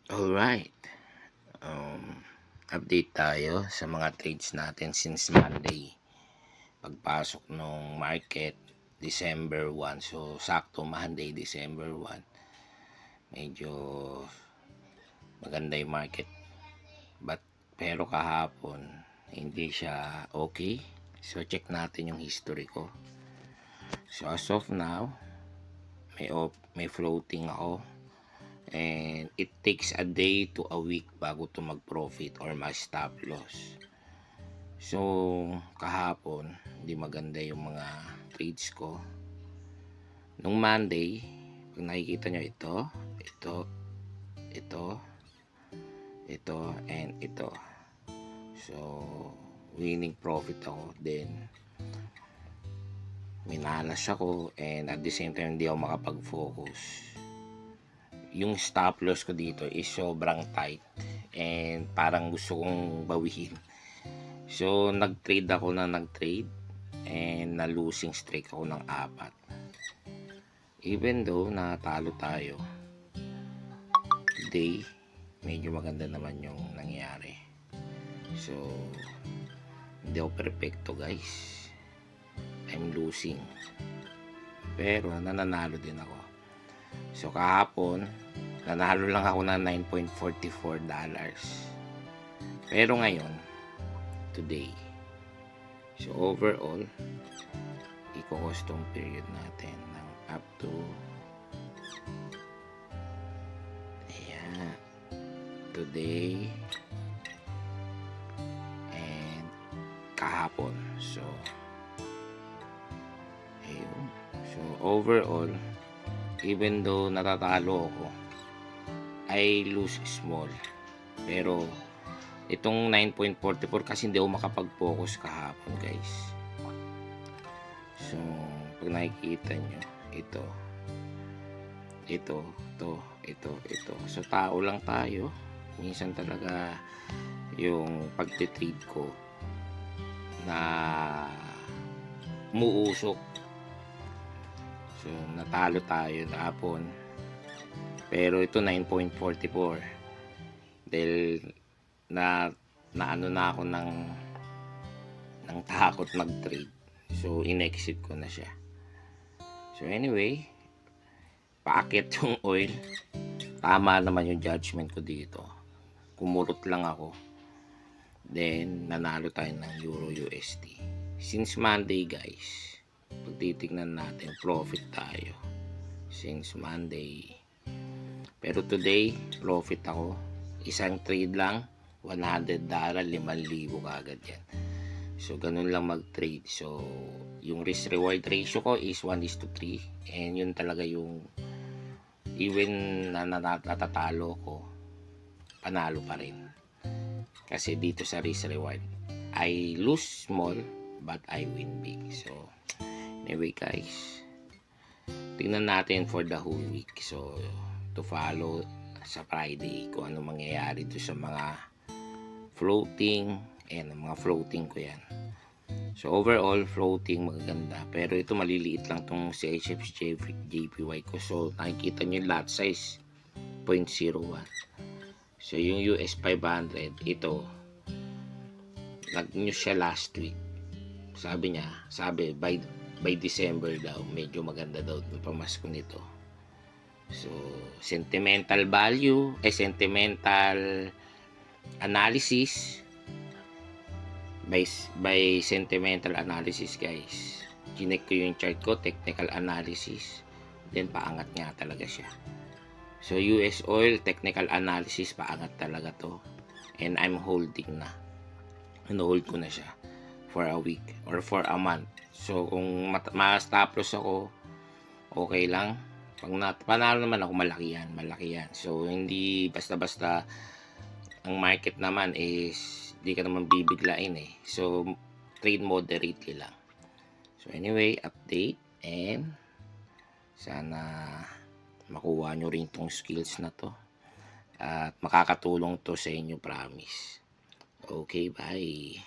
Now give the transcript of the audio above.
Alright, update tayo sa mga trades natin since Monday. Pagpasok ng market, December 1. So, sakto Monday, December 1. Medyo maganda yung market. Pero kahapon, hindi siya okay. So, check natin yung history ko. So, as of now, may floating ako. And it takes a day to a week bago to mag-profit or ma-stop loss. So, kahapon, hindi maganda yung mga trades ko. Nung Monday, pag nakikita nyo ito, and ito. So, winning profit ako. Then, minalas ako and at the same time, hindi ako makapag-focus. Yung stop loss ko dito is sobrang tight and parang gusto kong bawihin. So, nag-trade and na losing streak ako ng 4. Even though natalo tayo, today, medyo maganda naman yung nangyari. So, hindi ako perfecto guys. I'm losing. Pero nananalo din ako. So, kahapon, nanalo lang ako ng $9.44. Pero ngayon, today, so overall, i-custom period natin ng up to today and kahapon. So, ayun. So, overall, even though natatalo ako, I lose small. Pero itong 9.44 kasi hindi ako makapag-focus kahapon guys. So pag nakikita nyo, ito. So tao lang tayo. Minsan talaga yung pagtitrade ko na umuusok. So, natalo tayo hapon. Pero ito 9.44. Dahil na ano na ako ng takot mag-trade. So, in-exit ko na siya. So, anyway, paakit yung oil. Tama naman yung judgment ko dito. Kumurot lang ako. Then, nanalo tayo ng Euro USD. Since Monday, guys, pag titignan natin, profit tayo since Monday. Pero today, profit ako. Isang trade lang, $100, 5,000 kagad yan. So, ganun lang mag-trade. So, yung risk-reward ratio ko is 1:3. And yun talaga yung even na natatalo ko, panalo pa rin. Kasi dito sa risk-reward, I lose small, but I win big. So, anyway guys, tingnan natin for the whole week. So, to follow sa Friday kung ano mangyayari to sa mga floating and mga floating ko yan. So, overall, floating magaganda. Pero ito maliliit lang tong CHF JPY ko. So, nakikita nyo yung lot size 0.01. So, yung US 500, ito nag-news siya last week. Sabi by December daw, medyo maganda daw yung pamasko nito. So, sentimental analysis. By sentimental analysis, guys. Chinek ko yung chart ko, technical analysis. Then, paangat nga talaga siya. So, US oil, technical analysis, paangat talaga to. And I'm holding na. Hold ko na siya for a week or for a month. So, kung ma-stop loss ako, okay lang. Pag panalo naman ako, malaki yan. So, hindi basta-basta ang market naman is hindi ka naman bibiglain eh. So, trade moderately lang. So, anyway, update and sana makuha nyo rin tong skills na to at makakatulong to sa inyo, promise. Okay, bye.